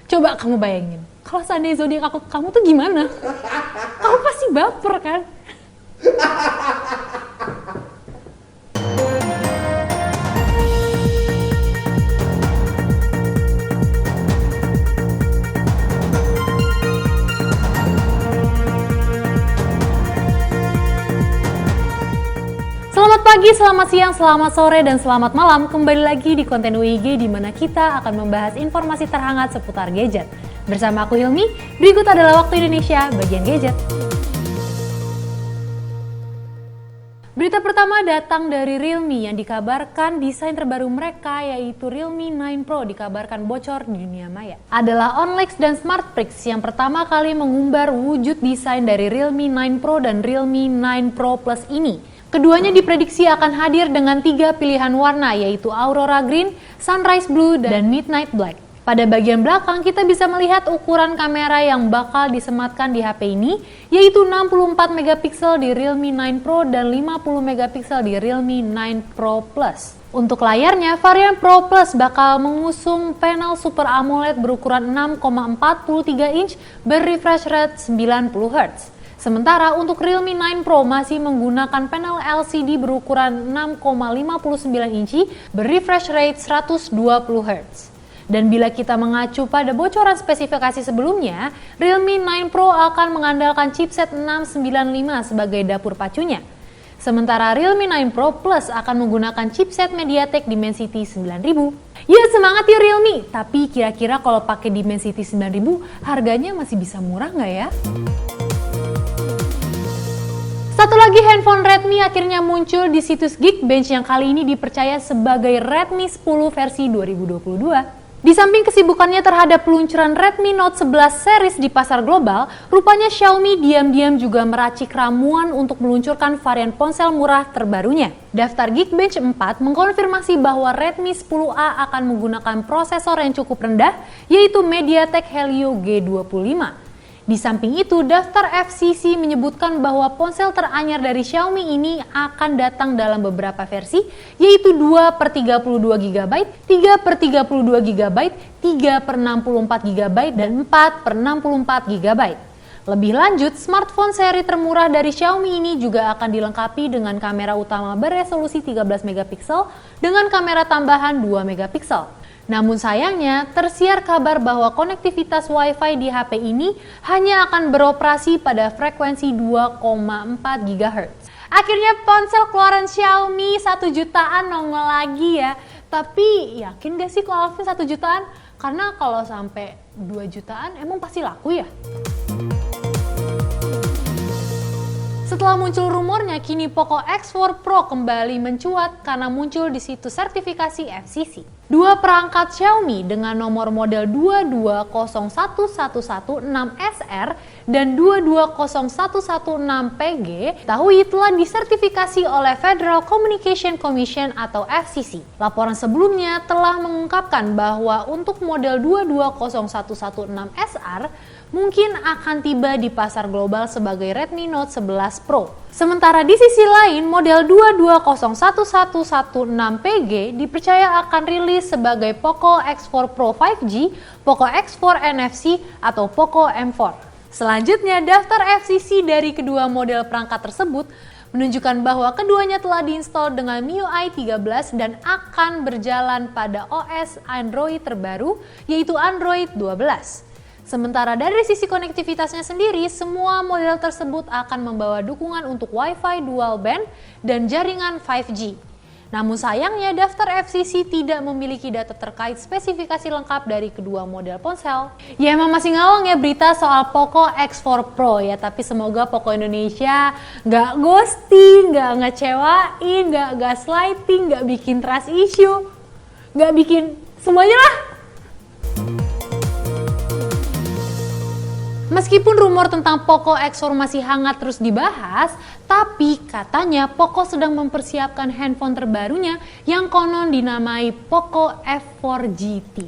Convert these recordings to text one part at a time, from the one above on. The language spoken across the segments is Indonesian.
Coba kamu bayangin, kalau seandainya zodiak aku kamu tuh gimana? Kamu pasti baper kan? Selamat pagi, selamat siang, selamat sore, dan selamat malam. Kembali lagi di konten WIG di mana kita akan membahas informasi terhangat seputar gadget. Bersama aku Hilmi, berikut adalah Waktu Indonesia bagian gadget. Berita pertama datang dari Realme yang dikabarkan desain terbaru mereka yaitu Realme 9 Pro dikabarkan bocor di dunia maya. Adalah OnLex dan SmartPrix yang pertama kali mengumbar wujud desain dari Realme 9 Pro dan Realme 9 Pro Plus ini. Keduanya diprediksi akan hadir dengan 3 pilihan warna yaitu Aurora Green, Sunrise Blue, dan Midnight Black. Pada bagian belakang kita bisa melihat ukuran kamera yang bakal disematkan di HP ini yaitu 64 megapiksel di Realme 9 Pro dan 50 megapiksel di Realme 9 Pro Plus. Untuk layarnya, varian Pro Plus bakal mengusung panel Super AMOLED berukuran 6,43 inch berrefresh rate 90 Hz. Sementara untuk Realme 9 Pro masih menggunakan panel LCD berukuran 6,59 inci berrefresh rate 120 Hz. Dan bila kita mengacu pada bocoran spesifikasi sebelumnya, Realme 9 Pro akan mengandalkan chipset 695 sebagai dapur pacunya. Sementara Realme 9 Pro Plus akan menggunakan chipset MediaTek Dimensity 9000. Ya semangat ya Realme, tapi kira-kira kalau pakai Dimensity 9000 harganya masih bisa murah nggak ya? Satu lagi handphone Redmi akhirnya muncul di situs Geekbench yang kali ini dipercaya sebagai Redmi 10 versi 2022. Di samping kesibukannya terhadap peluncuran Redmi Note 11 series di pasar global, rupanya Xiaomi diam-diam juga meracik ramuan untuk meluncurkan varian ponsel murah terbarunya. Daftar Geekbench 4 mengkonfirmasi bahwa Redmi 10A akan menggunakan prosesor yang cukup rendah, yaitu MediaTek Helio G25. Di samping itu, daftar FCC menyebutkan bahwa ponsel teranyar dari Xiaomi ini akan datang dalam beberapa versi, yaitu 2/32GB, 3/32GB, 3/64GB, dan 4/64GB. Lebih lanjut, smartphone seri termurah dari Xiaomi ini juga akan dilengkapi dengan kamera utama beresolusi 13 megapiksel dengan kamera tambahan 2 megapiksel. Namun sayangnya, tersiar kabar bahwa konektivitas Wi-Fi di HP ini hanya akan beroperasi pada frekuensi 2,4 GHz. Akhirnya ponsel keluaran Xiaomi 1 jutaan nongol lagi ya. Tapi yakin gak sih kalau Alvin 1 jutaan? Karena kalau sampai 2 jutaan emang pasti laku ya? Setelah muncul rumornya, kini Poco X4 Pro kembali mencuat karena muncul di situs sertifikasi FCC. Dua perangkat Xiaomi dengan nomor model 2201116SR dan 2201116PG diketahui telah disertifikasi oleh Federal Communication Commission atau FCC. Laporan sebelumnya telah mengungkapkan bahwa untuk model 2201116SR mungkin akan tiba di pasar global sebagai Redmi Note 11 Pro. Sementara di sisi lain, model 2201116PG dipercaya akan rilis sebagai Poco X4 Pro 5G, Poco X4 NFC, atau Poco M4. Selanjutnya, daftar FCC dari kedua model perangkat tersebut menunjukkan bahwa keduanya telah diinstal dengan MIUI 13 dan akan berjalan pada OS Android terbaru, yaitu Android 12. Sementara dari sisi konektivitasnya sendiri, semua model tersebut akan membawa dukungan untuk Wi-Fi dual band dan jaringan 5G. Namun sayangnya daftar FCC tidak memiliki data terkait spesifikasi lengkap dari kedua model ponsel. Ya emang masih ngawang ya berita soal Poco X4 Pro ya, tapi semoga Poco Indonesia nggak ghosting, nggak ngecewain, nggak gaslighting, nggak bikin trust issue, nggak bikin semuanya lah. Meskipun rumor tentang Poco X4 masih hangat terus dibahas, tapi katanya Poco sedang mempersiapkan handphone terbarunya yang konon dinamai Poco F4 GT.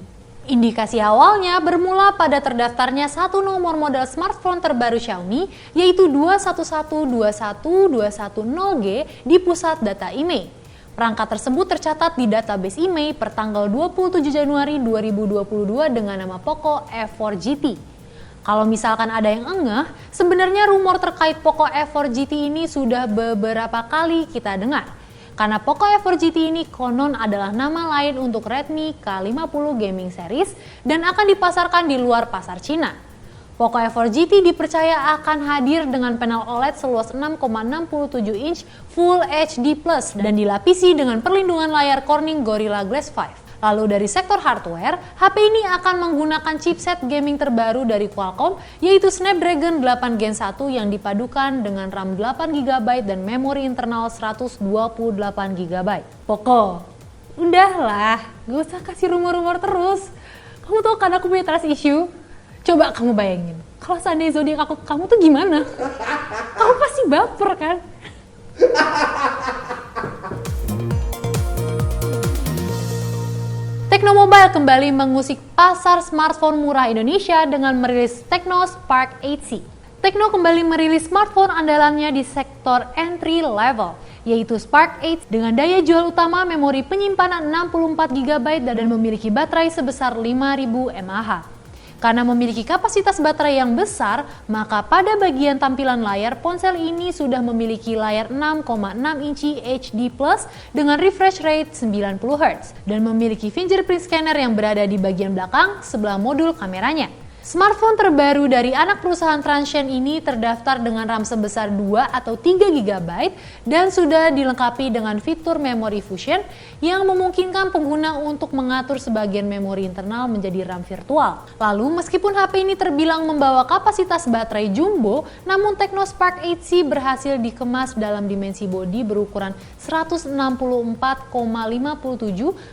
Indikasi awalnya bermula pada terdaftarnya satu nomor model smartphone terbaru Xiaomi, yaitu 21121210G di pusat data IMEI. Perangkat tersebut tercatat di database IMEI per tanggal 27 Januari 2022 dengan nama Poco F4 GT. Kalau misalkan ada yang engeh, sebenarnya rumor terkait Poco F4 GT ini sudah beberapa kali kita dengar. Karena Poco F4 GT ini konon adalah nama lain untuk Redmi K50 Gaming Series dan akan dipasarkan di luar pasar Cina. Poco F4 GT dipercaya akan hadir dengan panel OLED seluas 6,67 inch Full HD Plus dan dilapisi dengan perlindungan layar Corning Gorilla Glass 5. Lalu dari sektor hardware, HP ini akan menggunakan chipset gaming terbaru dari Qualcomm yaitu Snapdragon 8 Gen 1 yang dipadukan dengan RAM 8GB dan memori internal 128GB. Poco, udahlah, gak usah kasih rumor-rumor terus. Kamu tahu kan aku punya trust issue? Coba kamu bayangin, kalau seandainya zodiak aku kamu tuh gimana? Kamu pasti baper kan? Tecno Mobile kembali mengusik pasar smartphone murah Indonesia dengan merilis Tecno Spark 8C. Tecno kembali merilis smartphone andalannya di sektor entry level, yaitu Spark 8 dengan daya jual utama memori penyimpanan 64GB dan memiliki baterai sebesar 5000 mAh. Karena memiliki kapasitas baterai yang besar, maka pada bagian tampilan layar, ponsel ini sudah memiliki layar 6,6 inci HD Plus dengan refresh rate 90Hz dan memiliki fingerprint scanner yang berada di bagian belakang sebelah modul kameranya. Smartphone terbaru dari anak perusahaan Transsion ini terdaftar dengan RAM sebesar 2 atau 3GB dan sudah dilengkapi dengan fitur Memory Fusion yang memungkinkan pengguna untuk mengatur sebagian memori internal menjadi RAM virtual. Lalu meskipun HP ini terbilang membawa kapasitas baterai jumbo, namun Tecno Spark 8C berhasil dikemas dalam dimensi bodi berukuran 164,57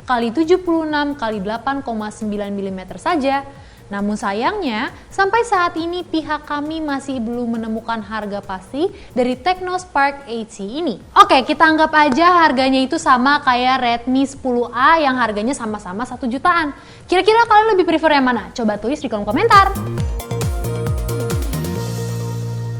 x 76 x 8,9 mm saja. Namun sayangnya, sampai saat ini pihak kami masih belum menemukan harga pasti dari Tecno Spark 8C ini. Oke, kita anggap aja harganya itu sama kayak Redmi 10A yang harganya sama-sama 1 jutaan. Kira-kira kalian lebih prefer yang mana? Coba tulis di kolom komentar.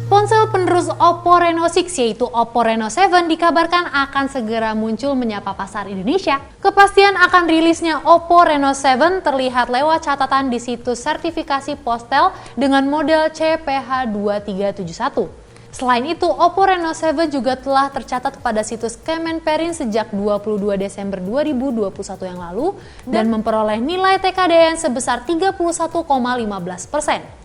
Ponsel penerus Oppo Reno 6 yaitu Oppo Reno 7 dikabarkan akan segera muncul menyapa pasar Indonesia. Kepastian akan rilisnya Oppo Reno 7 terlihat lewat catatan di situs sertifikasi Postel dengan model CPH2371. Selain itu, Oppo Reno 7 juga telah tercatat pada situs Kemenperin sejak 22 Desember 2021 yang lalu dan memperoleh nilai TKDN sebesar 31,15%.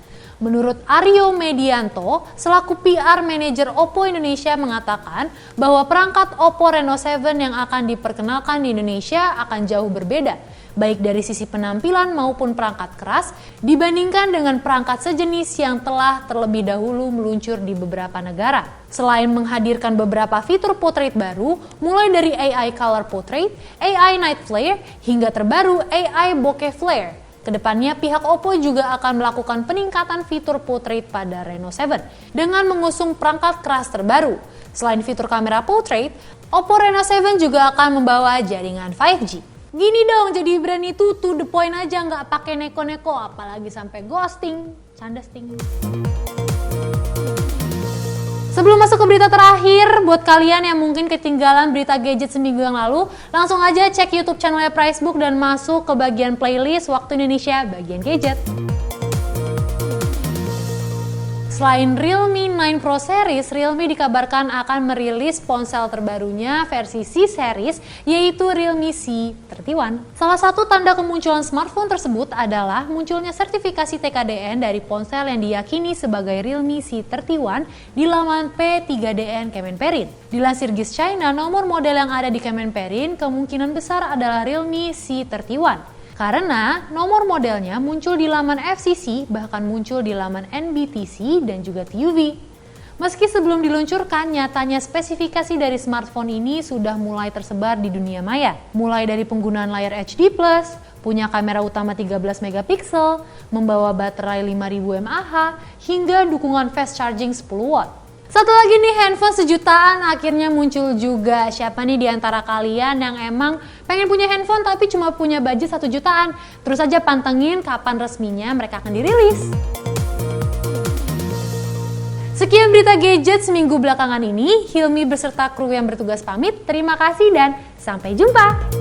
Menurut Aryo Medianto, selaku PR Manager Oppo Indonesia mengatakan bahwa perangkat Oppo Reno 7 yang akan diperkenalkan di Indonesia akan jauh berbeda, baik dari sisi penampilan maupun perangkat keras, dibandingkan dengan perangkat sejenis yang telah terlebih dahulu meluncur di beberapa negara. Selain menghadirkan beberapa fitur portrait baru, mulai dari AI Color Portrait, AI Night Flare, hingga terbaru AI Bokeh Flare. Kedepannya pihak Oppo juga akan melakukan peningkatan fitur portrait pada Reno 7 dengan mengusung perangkat keras terbaru. Selain fitur kamera portrait, Oppo Reno 7 juga akan membawa jaringan 5G. Gini dong, jadi berani tuh to the point aja, nggak pakai neko-neko, apalagi sampai ghosting, candesting. Sebelum masuk ke berita terakhir, buat kalian yang mungkin ketinggalan berita gadget seminggu yang lalu, langsung aja cek YouTube channelnya Pricebook dan masuk ke bagian playlist Waktu Indonesia bagian gadget. Selain Realme 9 Pro Series, Realme dikabarkan akan merilis ponsel terbarunya versi C Series, yaitu Realme C31. Salah satu tanda kemunculan smartphone tersebut adalah munculnya sertifikasi TKDN dari ponsel yang diyakini sebagai Realme C31 di laman P3DN Kemenperin. Dilansir GIS China, nomor model yang ada di Kemenperin kemungkinan besar adalah Realme C31. Karena nomor modelnya muncul di laman FCC, bahkan muncul di laman NBTC dan juga TUV. Meski sebelum diluncurkan, nyatanya spesifikasi dari smartphone ini sudah mulai tersebar di dunia maya. Mulai dari penggunaan layar HD+, punya kamera utama 13 MP, membawa baterai 5000 mAh, hingga dukungan fast charging 10 watt. Satu lagi nih, handphone sejutaan akhirnya muncul juga. Siapa nih di antara kalian yang emang pengen punya handphone tapi cuma punya budget 1 jutaan? Terus aja pantengin kapan resminya mereka akan dirilis. Sekian berita gadget seminggu belakangan ini. Hilmi beserta kru yang bertugas pamit. Terima kasih dan sampai jumpa.